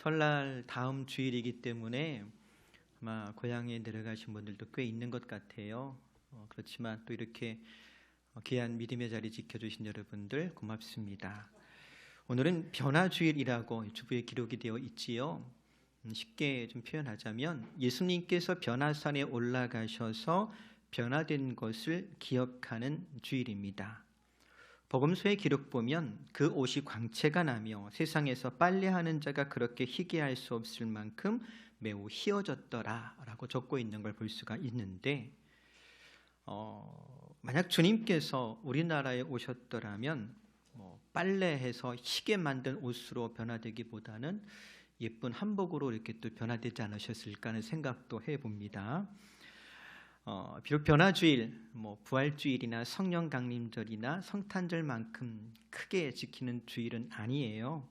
설날 다음 주일이기 때문에 아마 고향에 내려가신 분들도 꽤 있는 것 같아요. 그렇지만 또 이렇게 귀한 믿음의 자리 지켜주신 여러분들 고맙습니다. 오늘은 변화주일이라고 주부에 기록이 되어 있지요. 쉽게 좀 표현하자면 예수님께서 변화산에 올라가셔서 변화된 것을 기억하는 주일입니다. 복음서의 기록 보면 그 옷이 광채가 나며 세상에서 빨래하는 자가 그렇게 희게할 수 없을 만큼 매우 희어졌더라라고 적고 있는 걸 볼 수가 있는데, 만약 주님께서 우리나라에 오셨더라면 빨래해서 희게 만든 옷으로 변화되기보다는 예쁜 한복으로 이렇게 또 변화되지 않으셨을까 하는 생각도 해봅니다. 비록 변화주일, 부활주일이나 성령 강림절이나 성탄절만큼 크게 지키는 주일은 아니에요.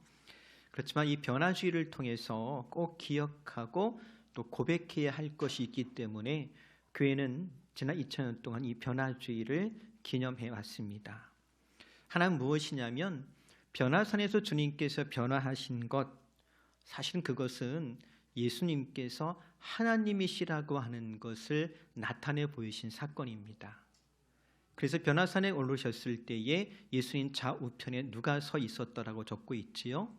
그렇지만 이 변화주일을 통해서 꼭 기억하고 또 고백해야 할 것이 있기 때문에 교회는 지난 2000년 동안 이 변화주일을 기념해 왔습니다. 하나는 무엇이냐면 변화산에서 주님께서 변화하신 것, 사실은 그것은 예수님께서 하나님이시라고 하는 것을 나타내 보이신 사건입니다. 그래서 변화산에 오르셨을 때에 예수님 좌우편에 누가 서 있었더라고 적고 있지요?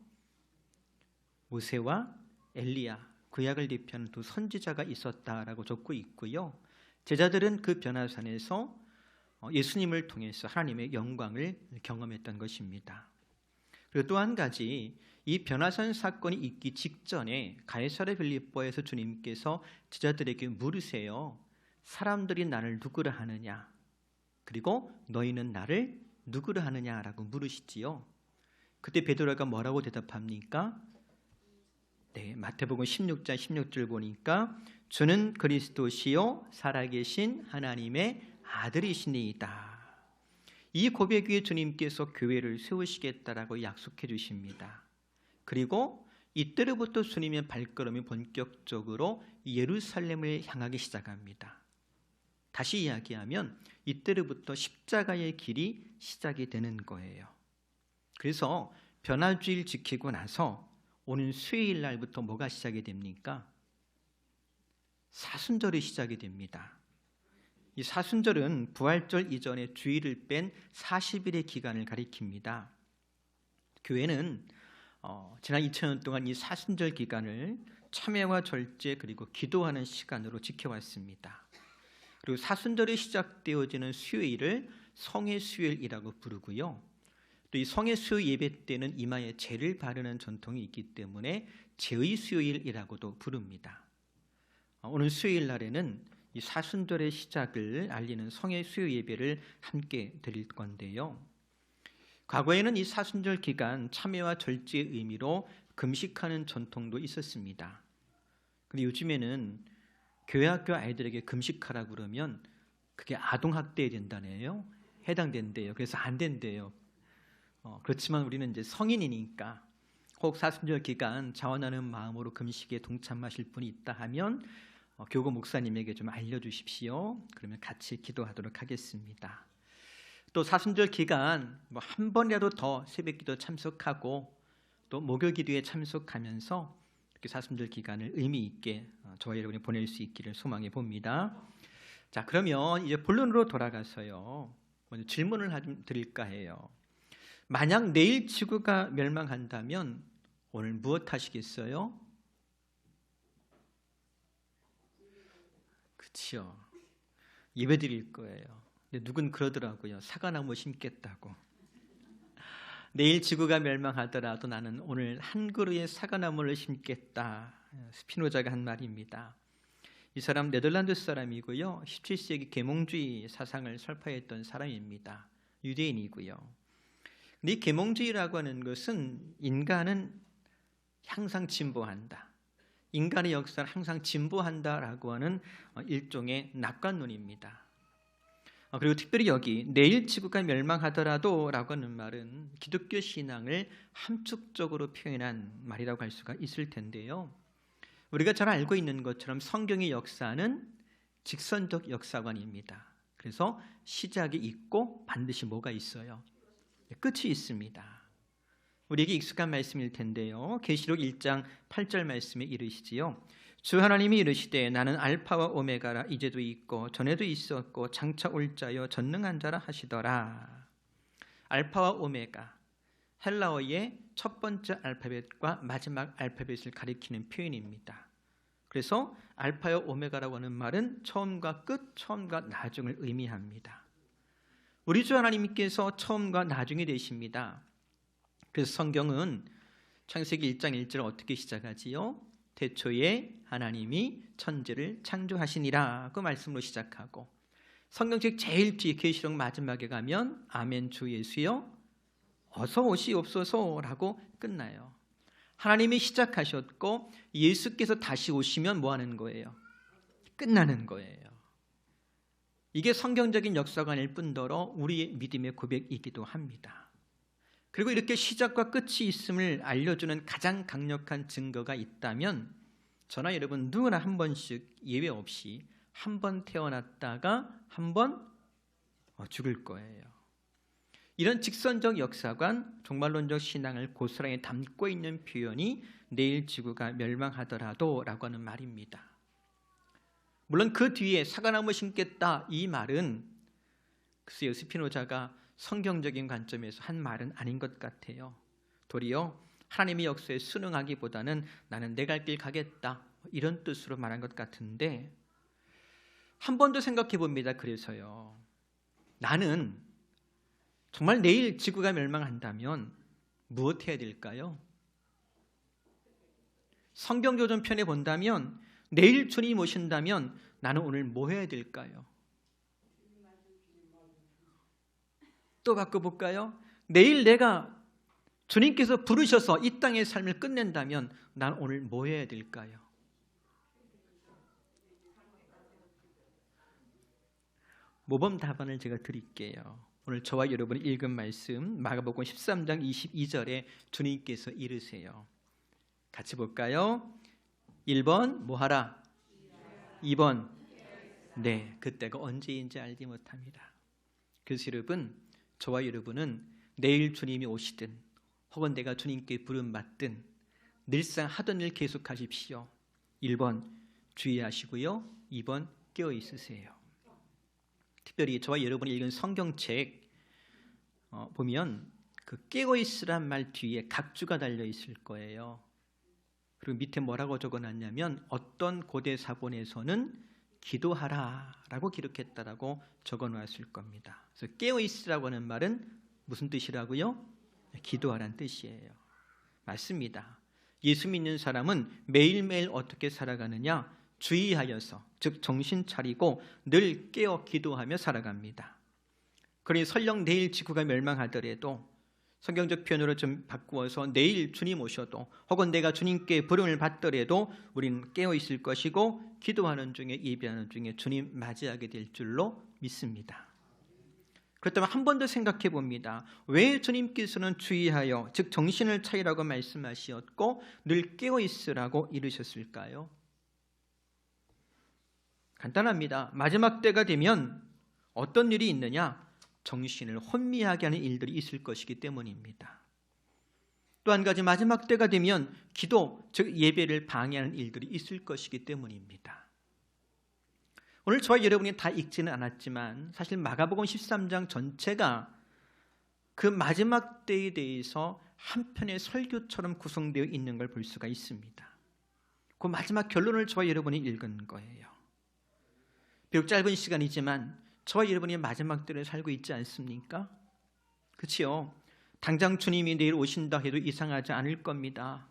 모세와 엘리야, 구약을 대표하는 두 선지자가 있었다라고 적고 있고요. 제자들은 그 변화산에서 예수님을 통해서 하나님의 영광을 경험했던 것입니다. 그리고 또 한 가지, 이 변화산 사건이 있기 직전에 가이사랴 빌립보에서 주님께서 제자들에게 물으세요. 사람들이 나를 누구라 하느냐? 그리고 너희는 나를 누구라 하느냐라고 물으시지요. 그때 베드로가 뭐라고 대답합니까? 네, 마태복음 16장 16절 보니까 주는 그리스도시요 살아계신 하나님의 아들이시니이다. 이 고백 위에 주님께서 교회를 세우시겠다라고 약속해 주십니다. 그리고 이때로부터 주님의 발걸음이 본격적으로 예루살렘을 향하기 시작합니다. 다시 이야기하면 이때로부터 십자가의 길이 시작이 되는 거예요. 그래서 변화주일 지키고 나서 오는 수요일 날부터 뭐가 시작이 됩니까? 사순절이 시작이 됩니다. 이 사순절은 부활절 이전에 주일을 뺀 40일의 기간을 가리킵니다. 교회는 지난 2000년 동안 이 사순절 기간을 참회와 절제 그리고 기도하는 시간으로 지켜왔습니다. 그리고 사순절이 시작되어지는 수요일을 성의 수요일이라고 부르고요. 또 이 성의 수요 예배 때는 이마에 제를 바르는 전통이 있기 때문에 제의 수요일이라고도 부릅니다. 오늘 수요일 날에는 이 사순절의 시작을 알리는 성의 수요 예배를 함께 드릴 건데요. 과거에는 이 사순절 기간 참회와 절제의 의미로 금식하는 전통도 있었습니다. 그런데 요즘에는 교회 학교 아이들에게 금식하라고 그러면 그게 아동학대에 된다네요. 해당된대요. 그래서 안 된대요. 그렇지만 우리는 이제 성인이니까 혹 사순절 기간 자원하는 마음으로 금식에 동참하실 분이 있다 하면 교구 목사님에게 좀 알려주십시오. 그러면 같이 기도하도록 하겠습니다. 또 사순절 기간 한 번이라도 더 새벽기도 참석하고 또 목요기도에 참석하면서 이렇게 사순절 기간을 의미 있게 저와 여러분이 보낼 수 있기를 소망해 봅니다. 자, 그러면 이제 본론으로 돌아가서요. 먼저 질문을 드릴까 해요. 만약 내일 지구가 멸망한다면 오늘 무엇 하시겠어요? 그렇죠. 예배 드릴 거예요. 근데 누군 그러더라고요. 사과나무 심겠다고. 내일 지구가 멸망하더라도 나는 오늘 한 그루의 사과나무를 심겠다. 스피노자가 한 말입니다. 이 사람 네덜란드 사람이고요. 17세기 계몽주의 사상을 설파했던 사람입니다. 유대인이고요. 근데 이 계몽주의라고 하는 것은 인간은 항상 진보한다. 인간의 역사는 항상 진보한다라고 하는 일종의 낙관론입니다. 그리고 특별히 여기 내일 지구가 멸망하더라도 라고 하는 말은 기독교 신앙을 함축적으로 표현한 말이라고 할 수가 있을 텐데요. 우리가 잘 알고 있는 것처럼 성경의 역사는 직선적 역사관입니다. 그래서 시작이 있고 반드시 뭐가 있어요? 끝이 있습니다. 우리에게 익숙한 말씀일 텐데요. 계시록 1장 8절 말씀에 이르시지요. 주 하나님이 이르시되 나는 알파와 오메가라. 이제도 있고 전에도 있었고 장차 올 자여 전능한 자라 하시더라. 알파와 오메가, 헬라어의 첫 번째 알파벳과 마지막 알파벳을 가리키는 표현입니다. 그래서 알파와 오메가라고 하는 말은 처음과 끝, 처음과 나중을 의미합니다. 우리 주 하나님께서 처음과 나중이 되십니다. 그래서 성경은 창세기 1장 1절 어떻게 시작하지요? 태초에 하나님이 천지를 창조하시니라 그 말씀으로 시작하고, 성경책 제일 뒤 계시록 마지막에 가면 아멘 주 예수여 어서 오시옵소서라고 끝나요. 하나님이 시작하셨고 예수께서 다시 오시면 뭐 하는 거예요? 끝나는 거예요. 이게 성경적인 역사관일 뿐더러 우리의 믿음의 고백이기도 합니다. 그리고 이렇게 시작과 끝이 있음을 알려주는 가장 강력한 증거가 있다면 저나 여러분 누구나 한 번씩 예외 없이 한 번 태어났다가 한 번 죽을 거예요. 이런 직선적 역사관, 종말론적 신앙을 고스란히 담고 있는 표현이 내일 지구가 멸망하더라도 라고 하는 말입니다. 물론 그 뒤에 사과나무 심겠다 이 말은 글쎄요, 스피노자가 성경적인 관점에서 한 말은 아닌 것 같아요. 도리어 하나님의 역사에 순응하기보다는 나는 내 갈 길 가겠다 이런 뜻으로 말한 것 같은데, 한 번 더 생각해 봅니다. 그래서요, 나는 정말 내일 지구가 멸망한다면 무엇 해야 될까요? 성경교전편에 본다면 내일 주님 오신다면 나는 오늘 뭐 해야 될까요? 또 바꿔볼까요? 내일 내가 주님께서 부르셔서 이 땅의 삶을 끝낸다면 난 오늘 뭐 해야 될까요? 모범 답안을 제가 드릴게요. 오늘 저와 여러분이 읽은 말씀 마가복음 13장 22절에 주님께서 이르세요. 같이 볼까요? 1번 뭐하라? 2번 네, 그때가 언제인지 알지 못합니다. 그래서 여러분, 저와 여러분은 내일 주님이 오시든 혹은 내가 주님께 부름받든 늘상 하던 일 계속하십시오. 1번 주의하시고요, 2번 깨어 있으세요. 특별히 저와 여러분이 읽은 성경책 보면 그 깨어 있으란 말 뒤에 각주가 달려 있을 거예요. 그리고 밑에 뭐라고 적어놨냐면 어떤 고대 사본에서는 기도하라라고 기록했다라고 적어놓았을 겁니다. 그래서 깨어 있으라고 하는 말은 무슨 뜻이라고요? 기도하라는 뜻이에요. 맞습니다. 예수 믿는 사람은 매일매일 어떻게 살아가느냐? 주의하여서, 즉 정신 차리고 늘 깨어 기도하며 살아갑니다. 그러니 설령 내일 지구가 멸망하더라도 성경적 표현으로 좀 바꾸어서 내일 주님 오셔도 혹은 내가 주님께 부름을 받더라도 우리는 깨어 있을 것이고 기도하는 중에, 예배하는 중에 주님 맞이하게 될 줄로 믿습니다. 그렇다면 한 번 더 생각해 봅니다. 왜 주님께서는 주의하여, 즉 정신을 차리라고 말씀하셨고 늘 깨어 있으라고 이르셨을까요? 간단합니다. 마지막 때가 되면 어떤 일이 있느냐? 정신을 혼미하게 하는 일들이 있을 것이기 때문입니다. 또 한 가지, 마지막 때가 되면 기도, 즉 예배를 방해하는 일들이 있을 것이기 때문입니다. 오늘 저와 여러분이 다 읽지는 않았지만 사실 마가복음 13장 전체가 그 마지막 때에 대해서 한 편의 설교처럼 구성되어 있는 걸 볼 수가 있습니다. 그 마지막 결론을 저와 여러분이 읽은 거예요. 비록 짧은 시간이지만 저와 여러분이 마지막 때를 살고 있지 않습니까? 그렇지요? 당장 주님이 내일 오신다 해도 이상하지 않을 겁니다.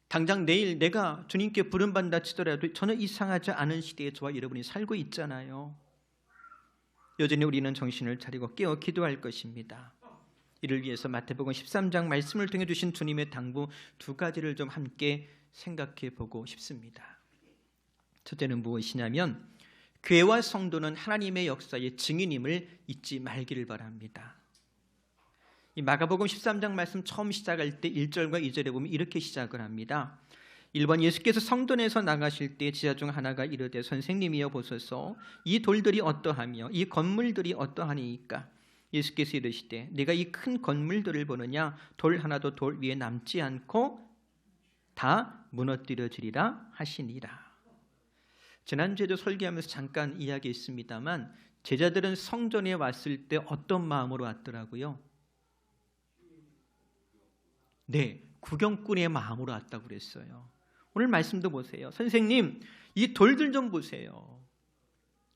당장 내일 내가 주님께 부름받는다 치더라도 전혀 이상하지 않은 시대에 저와 여러분이 살고 있잖아요. 여전히 우리는 정신을 차리고 깨어 기도할 것입니다. 이를 위해서 마태복음 13장 말씀을 통해 주신 주님의 당부 두 가지를 좀 함께 생각해 보고 싶습니다. 첫째는 무엇이냐면 교회와 성도는 하나님의 역사의 증인임을 잊지 말기를 바랍니다. 이 마가복음 13장 말씀 처음 시작할 때 1절과 2절에 보면 이렇게 시작을 합니다. 1번 예수께서 성전에서 나가실 때 제자 중 하나가 이르되 선생님이여 보소서 이 돌들이 어떠하며 이 건물들이 어떠하니이까 예수께서 이르시되 네가 이 큰 건물들을 보느냐? 돌 하나도 돌 위에 남지 않고 다 무너뜨려지리라 하시니라. 지난주에도 설교하면서 잠깐 이야기했습니다만 제자들은 성전에 왔을 때 어떤 마음으로 왔더라고요? 네, 구경꾼의 마음으로 왔다고 그랬어요. 오늘 말씀도 보세요. 선생님, 이 돌들 좀 보세요.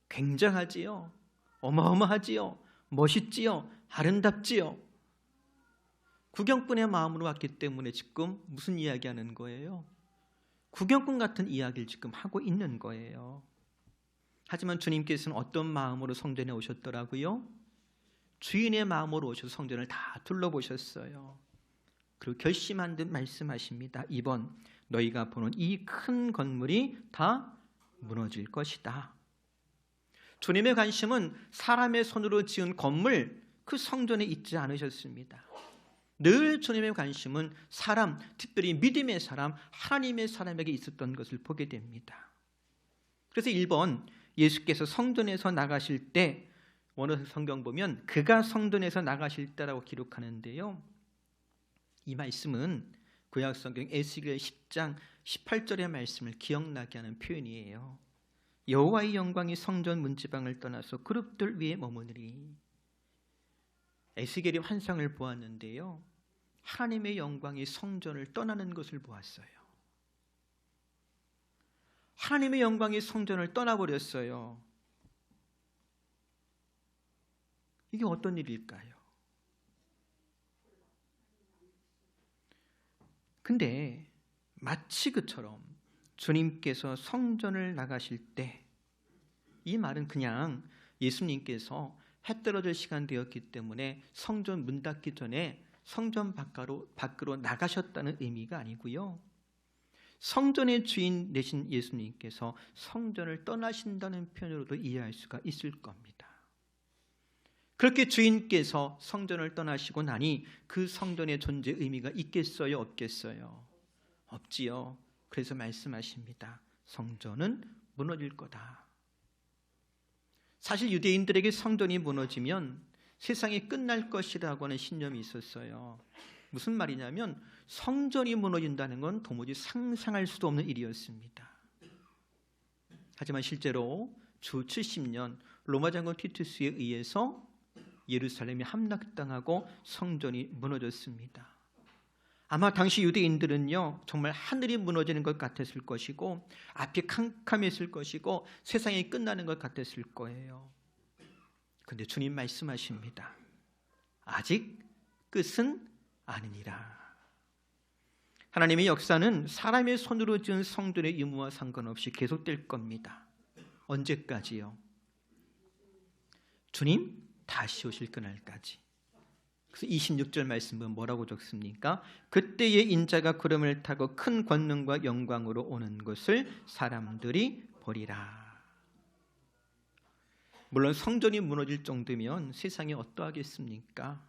굉장하지요? 어마어마하지요? 멋있지요? 아름답지요? 구경꾼의 마음으로 왔기 때문에 지금 무슨 이야기하는 거예요? 구경꾼 같은 이야기를 지금 하고 있는 거예요. 하지만 주님께서는 어떤 마음으로 성전에 오셨더라고요? 주인의 마음으로 오셔서 성전을 다 둘러보셨어요. 그리고 결심한 듯 말씀하십니다. 이번 너희가 보는 이 큰 건물이 다 무너질 것이다. 주님의 관심은 사람의 손으로 지은 건물, 그 성전에 있지 않으셨습니다. 늘 주님의 관심은 사람, 특별히 믿음의 사람, 하나님의 사람에게 있었던 것을 보게 됩니다. 그래서 1번, 예수께서 성전에서 나가실 때, 원어서 성경 보면 그가 성전에서 나가실 때라고 기록하는데요, 이 말씀은 구약 성경 에스겔 10장 18절의 말씀을 기억나게 하는 표현이에요. 여호와의 영광이 성전 문지방을 떠나서 그룹들 위에 머무르리. 에스겔이 환상을 보았는데요, 하나님의 영광이 성전을 떠나는 것을 보았어요. 하나님의 영광이 성전을 떠나버렸어요. 이게 어떤 일일까요? 근데 마치 그처럼 주님께서 성전을 나가실 때, 이 말은 그냥 예수님께서 해 떨어질 시간 되었기 때문에 성전 문 닫기 전에 성전 밖으로 나가셨다는 의미가 아니고요, 성전의 주인 되신 예수님께서 성전을 떠나신다는 표현으로도 이해할 수가 있을 겁니다. 그렇게 주인께서 성전을 떠나시고 나니 그 성전의 존재 의미가 있겠어요? 없겠어요? 없지요. 그래서 말씀하십니다. 성전은 무너질 거다. 사실 유대인들에게 성전이 무너지면 세상이 끝날 것이라고 하는 신념이 있었어요. 무슨 말이냐면 성전이 무너진다는 건 도무지 상상할 수도 없는 일이었습니다. 하지만 실제로 주 70년 로마 장군 티투스에 의해서 예루살렘이 함락당하고 성전이 무너졌습니다. 아마 당시 유대인들은요, 정말 하늘이 무너지는 것 같았을 것이고 앞이 캄캄했을 것이고 세상이 끝나는 것 같았을 거예요. 그런데 주님 말씀하십니다. 아직 끝은 아니니라. 하나님의 역사는 사람의 손으로 지은 성전의 유무와 상관없이 계속될 겁니다. 언제까지요? 주님 다시 오실 그날까지. 그래서 26절 말씀 보면 뭐라고 적습니까? 그때의 인자가 구름을 타고 큰 권능과 영광으로 오는 것을 사람들이 보리라. 물론 성전이 무너질 정도면 세상이 어떠하겠습니까?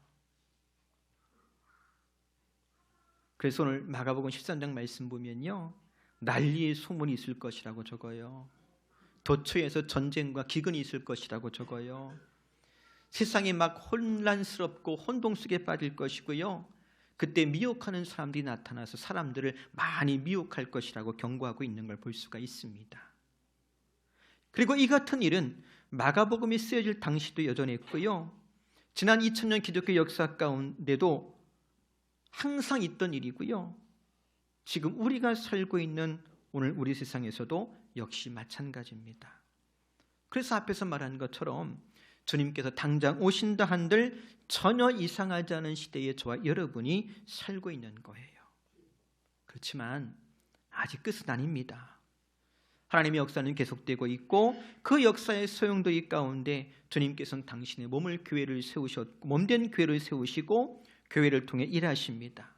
그래서 오늘 마가복음 13장 말씀 보면요, 난리의 소문이 있을 것이라고 적어요. 도처에서 전쟁과 기근이 있을 것이라고 적어요. 세상이 막 혼란스럽고 혼동 속에 빠질 것이고요, 그때 미혹하는 사람들이 나타나서 사람들을 많이 미혹할 것이라고 경고하고 있는 걸 볼 수가 있습니다. 그리고 이 같은 일은 마가복음이 쓰여질 당시도 여전했고요, 지난 2000년 기독교 역사 가운데도 항상 있던 일이고요, 지금 우리가 살고 있는 오늘 우리 세상에서도 역시 마찬가지입니다. 그래서 앞에서 말한 것처럼 주님께서 당장 오신다 한들 전혀 이상하지 않은 시대에 저와 여러분이 살고 있는 거예요. 그렇지만 아직 끝은 아닙니다. 하나님의 역사는 계속되고 있고 그 역사의 소용돌이 가운데 주님께서는 당신의 몸을 교회를 세우셨고 몸된 교회를 세우시고 교회를 통해 일하십니다.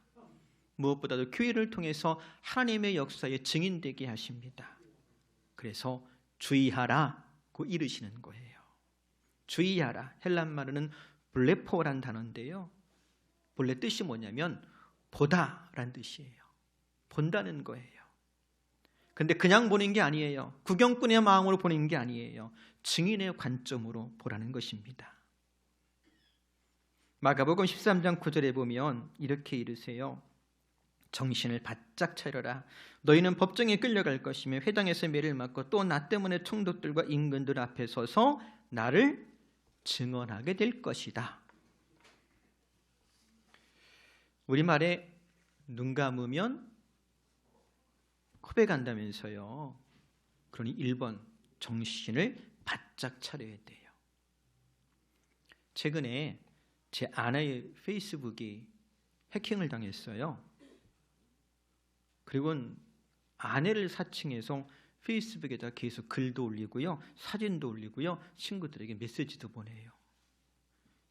무엇보다도 교회를 통해서 하나님의 역사에 증인되게 하십니다. 그래서 주의하라고 이르시는 거예요. 주의하라. 헬란 말은 블레포란 단어인데요, 본래 뜻이 뭐냐면 보다란 뜻이에요. 본다는 거예요. 근데 그냥 보는 게 아니에요. 구경꾼의 마음으로 보는 게 아니에요. 증인의 관점으로 보라는 것입니다. 마가복음 13장 9절에 보면 이렇게 이르세요. 정신을 바짝 차려라. 너희는 법정에 끌려갈 것이며 회당에서 매를 맞고 또 나 때문에 총독들과 임금들 앞에 서서 나를 증언하게 될 것이다. 우리말에 눈 감으면 고백한다면서요. 그러니 1번 정신을 바짝 차려야 돼요. 최근에 제 아내의 페이스북이 해킹을 당했어요. 그리고 아내를 사칭해서 페이스북에다 계속 글도 올리고요, 사진도 올리고요, 친구들에게 메시지도 보내요.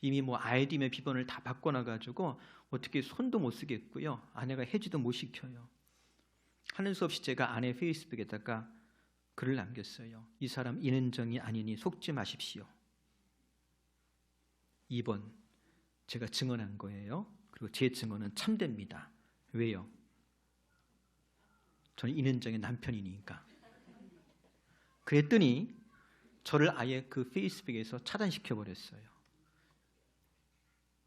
이미 아이디며 비번을 다 바꿔놔가지고 어떻게 손도 못 쓰겠고요, 아내가 해지도 못 시켜요. 하는 수 없이 제가 아내 페이스북에다가 글을 남겼어요. 이 사람 인은정이 아니니 속지 마십시오. 2번 제가 증언한 거예요. 그리고 제 증언은 참됩니다. 왜요? 저는 인은정의 남편이니까. 그랬더니 저를 아예 그 페이스북에서 차단시켜버렸어요.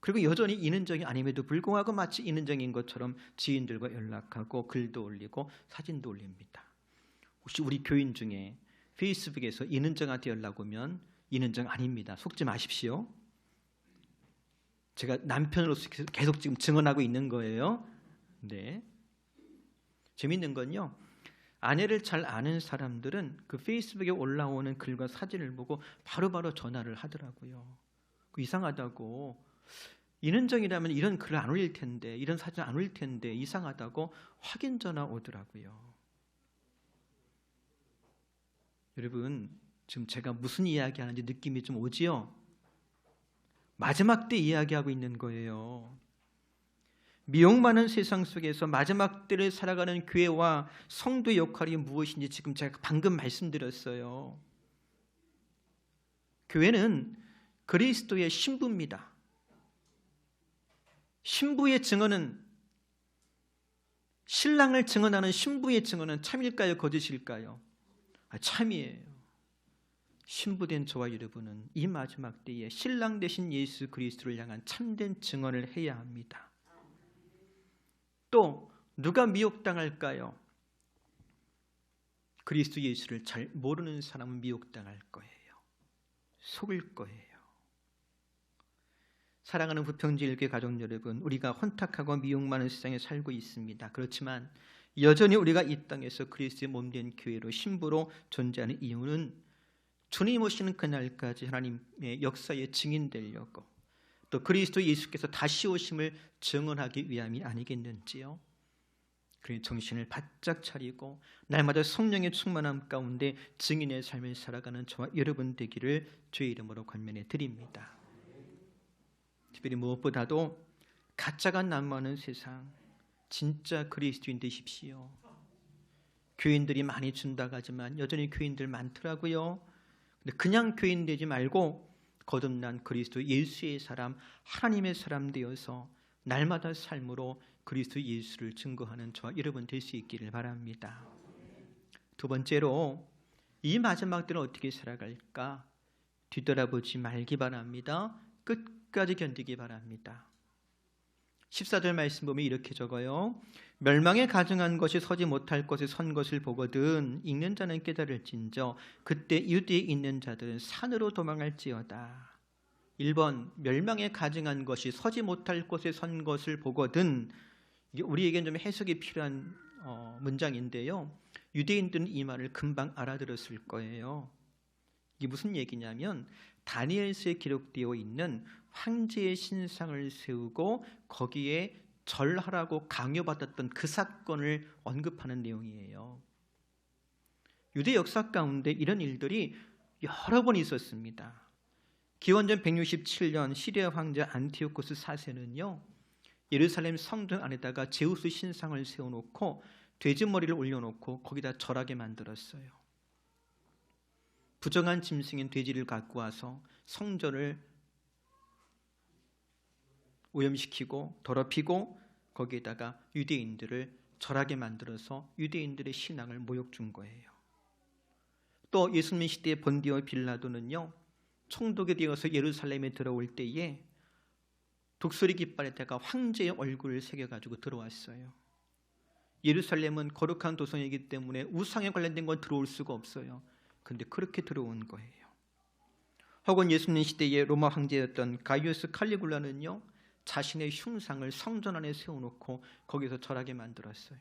그리고 여전히 인은정이 아님에도 불구하고 마치 인은정인 것처럼 지인들과 연락하고 글도 올리고 사진도 올립니다. 혹시 우리 교인 중에 페이스북에서 인은정한테 연락 오면 인은정 아닙니다. 속지 마십시오. 제가 남편으로서 계속 지금 증언하고 있는 거예요. 네. 재밌는 건요, 아내를 잘 아는 사람들은 그 페이스북에 올라오는 글과 사진을 보고 바로바로 전화를 하더라고요. 이상하다고, 인은정이라면 이런 글을 안 올릴 텐데, 이런 사진 안 올릴 텐데 이상하다고 확인 전화 오더라고요. 여러분, 지금 제가 무슨 이야기하는지 느낌이 좀 오지요? 마지막 때 이야기하고 있는 거예요. 미혹 많은 세상 속에서 마지막 때를 살아가는 교회와 성도의 역할이 무엇인지 지금 제가 방금 말씀드렸어요. 교회는 그리스도의 신부입니다. 신부의 증언은, 신랑을 증언하는 신부의 증언은 참일까요, 거짓일까요? 참이에요. 신부된 저와 여러분은 이 마지막 때에 신랑 되신 예수 그리스도를 향한 참된 증언을 해야 합니다. 또 누가 미혹당할까요? 그리스도 예수를 잘 모르는 사람은 미혹당할 거예요. 속을 거예요. 사랑하는 부평제일교회 가족 여러분, 우리가 혼탁하고 미혹 많은 세상에 살고 있습니다. 그렇지만 여전히 우리가 이 땅에서 그리스도의 몸된 교회로, 신부로 존재하는 이유는 주님 오시는 그날까지 하나님의 역사에 증인되려고, 또 그리스도 예수께서 다시 오심을 증언하기 위함이 아니겠는지요. 그러니 정신을 바짝 차리고 날마다 성령의 충만함 가운데 증인의 삶을 살아가는 저와 여러분 되기를 주의 이름으로 권면해 드립니다. 특별히 무엇보다도 가짜가 난무하는 세상, 진짜 그리스도인 되십시오. 교인들이 많이 준다고 하지만 여전히 교인들 많더라고요. 근데 그냥 교인 되지 말고 거듭난 그리스도 예수의 사람, 하나님의 사람 되어서 날마다 삶으로 그리스도 예수를 증거하는 저와 여러분 될 수 있기를 바랍니다. 두 번째로, 이 마지막 때는 어떻게 살아갈까? 뒤돌아보지 말기 바랍니다. 끝까지 견디기 바랍니다. 14절 말씀 보면 이렇게 적어요. 멸망에 가증한 것이 서지 못할 것에 선 것을 보거든 읽는 자는 깨달을진저 그때 유대에 있는 자들은 산으로 도망할지어다. 1번, 멸망에 가증한 것이 서지 못할 곳에 선 것을 보거든. 이게 우리에겐 좀 해석이 필요한 문장인데요, 유대인들은 이 말을 금방 알아들었을 거예요. 이게 무슨 얘기냐면 다니엘서에 기록되어 있는 황제의 신상을 세우고 거기에 절하라고 강요받았던 그 사건을 언급하는 내용이에요. 유대 역사 가운데 이런 일들이 여러 번 있었습니다. 기원전 167년 시리아 황제 안티오코스 4세는요, 예루살렘 성전 안에다가 제우스 신상을 세워놓고 돼지머리를 올려놓고 거기다 절하게 만들었어요. 부정한 짐승인 돼지를 갖고 와서 성전을 오염시키고 더럽히고 거기에다가 유대인들을 절하게 만들어서 유대인들의 신앙을 모욕 준 거예요. 또 예수님 시대의 본디오 빌라도는요, 총독이 되어서 예루살렘에 들어올 때에 독수리 깃발에다가 황제의 얼굴을 새겨가지고 들어왔어요. 예루살렘은 거룩한 도성이기 때문에 우상에 관련된 건 들어올 수가 없어요. 그런데 그렇게 들어온 거예요. 혹은 예수님 시대의 로마 황제였던 가이우스 칼리굴라는요, 자신의 흉상을 성전 안에 세워놓고 거기서 절하게 만들었어요.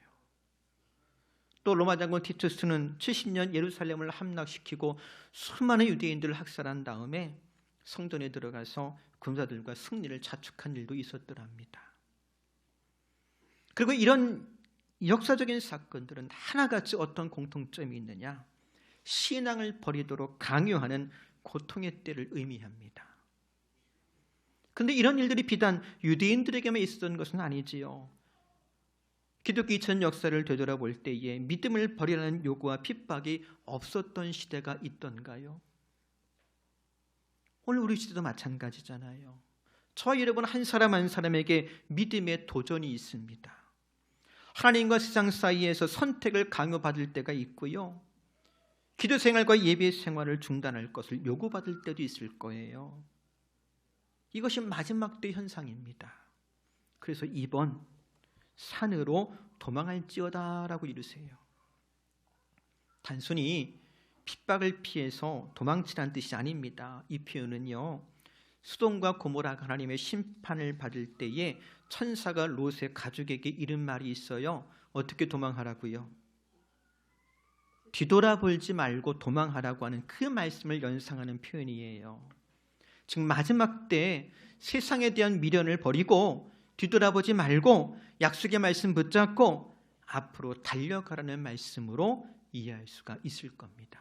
또 로마 장군 티투스는 70년 예루살렘을 함락시키고 수많은 유대인들을 학살한 다음에 성전에 들어가서 군사들과 승리를 자축한 일도 있었더랍니다. 그리고 이런 역사적인 사건들은 하나같이 어떤 공통점이 있느냐? 신앙을 버리도록 강요하는 고통의 때를 의미합니다. 그런데 이런 일들이 비단 유대인들에게만 있었던 것은 아니지요. 기독교 2000년 역사를 되돌아볼 때에 믿음을 버리라는 요구와 핍박이 없었던 시대가 있던가요? 오늘 우리 시대도 마찬가지잖아요. 저와 여러분 한 사람 한 사람에게 믿음의 도전이 있습니다. 하나님과 세상 사이에서 선택을 강요받을 때가 있고요, 기도 생활과 예배 생활을 중단할 것을 요구받을 때도 있을 거예요. 이것이 마지막 때 현상입니다. 그래서 2번, 산으로 도망할지어다 라고 이르세요. 단순히 핍박을 피해서 도망치라는 뜻이 아닙니다. 이 표현은요, 소돔과 고모라가 하나님의 심판을 받을 때에 천사가 롯의 가족에게 이른 말이 있어요. 어떻게 도망하라고요? 뒤돌아보지 말고 도망하라고 하는 그 말씀을 연상하는 표현이에요. 즉 마지막 때 세상에 대한 미련을 버리고 뒤돌아보지 말고 약속의 말씀 붙잡고 앞으로 달려가라는 말씀으로 이해할 수가 있을 겁니다.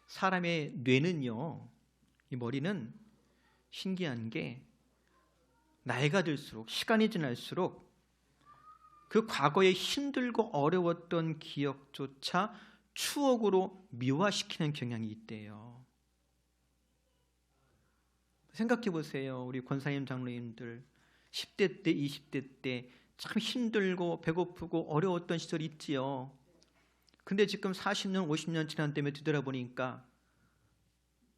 사람의 뇌는요, 이 머리는 신기한 게 나이가 들수록, 시간이 지날수록 그 과거에 힘들고 어려웠던 기억조차 추억으로 미화시키는 경향이 있대요. 생각해 보세요. 우리 권사님 장로님들 10대 때, 20대 때 참 힘들고 배고프고 어려웠던 시절 있지요. 근데 지금 40년, 50년 지난 다음에 뒤돌아보니까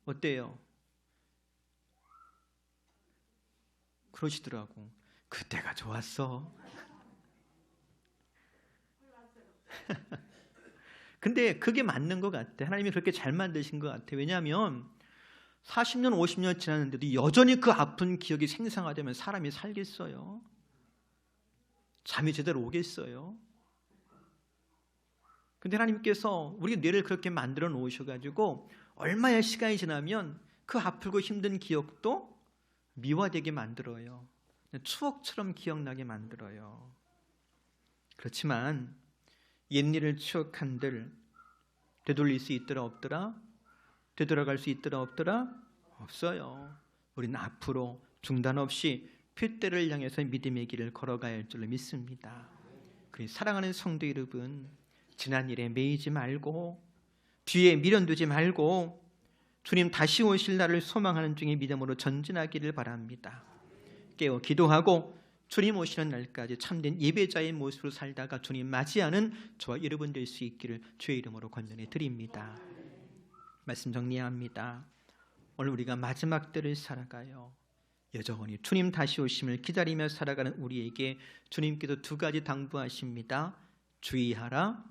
어때요? 그러시더라고. 그때가 좋았어. 근데 그게 맞는 것 같아. 하나님이 그렇게 잘 만드신 것 같아. 왜냐하면 40년, 50년 지났는데도 여전히 그 아픈 기억이 생생하다면 사람이 살겠어요? 잠이 제대로 오겠어요? 근데 하나님께서 우리 뇌를 그렇게 만들어 놓으셔가지고 얼마의 시간이 지나면 그 아프고 힘든 기억도 미화되게 만들어요. 추억처럼 기억나게 만들어요. 그렇지만 옛일을 추억한들 되돌릴 수 있더라 없더라? 되돌아갈 수 있더라 없더라? 없어요. 우리는 앞으로 중단 없이 표대를 향해서 믿음의 길을 걸어가야 할 줄로 믿습니다. 그래서 사랑하는 성도 여러분, 지난 일에 매이지 말고 뒤에 미련 두지 말고 주님 다시 오실 날을 소망하는 중에 믿음으로 전진하기를 바랍니다. 깨어 기도하고 주님 오시는 날까지 참된 예배자의 모습으로 살다가 주님 맞이하는 저와 여러분 될 수 있기를 주의 이름으로 권면해 드립니다. 말씀 정리합니다. 오늘 우리가 마지막 때를 살아가요. 여전히 주님 다시 오심을 기다리며 살아가는 우리에게 주님께서 두 가지 당부하십니다. 주의하라,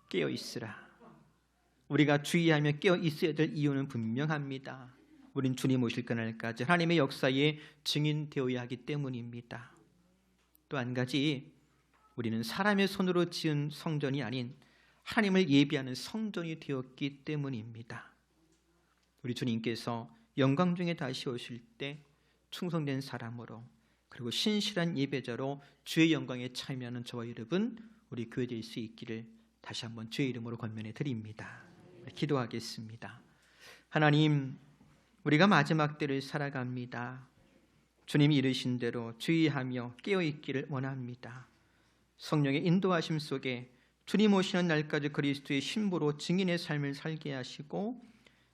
깨어 있으라. 우리가 주의하며 깨어 있어야 될 이유는 분명합니다. 우린 주님 오실 그날까지 하나님의 역사에 증인되어야 하기 때문입니다. 또 한 가지, 우리는 사람의 손으로 지은 성전이 아닌 하나님을 예비하는 성전이 되었기 때문입니다. 우리 주님께서 영광 중에 다시 오실 때 충성된 사람으로 그리고 신실한 예배자로 주의 영광에 참여하는 저와 여러분, 우리 교회 될 수 있기를 다시 한번 주의 이름으로 권면해 드립니다. 기도하겠습니다. 하나님, 우리가 마지막 때를 살아갑니다. 주님이 이르신 대로 주의하며 깨어있기를 원합니다. 성령의 인도하심 속에 주님 오시는 날까지 그리스도의 신부로 증인의 삶을 살게 하시고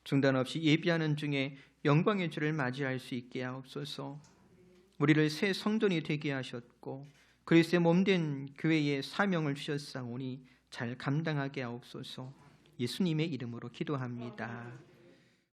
중단 없이 예비하는 중에 영광의 주를 맞이할 수 있게 하옵소서. 우리를 새 성전이 되게 하셨고 그리스도의 몸된 교회에 사명을 주셨사오니 잘 감당하게 하옵소서. 예수님의 이름으로 기도합니다.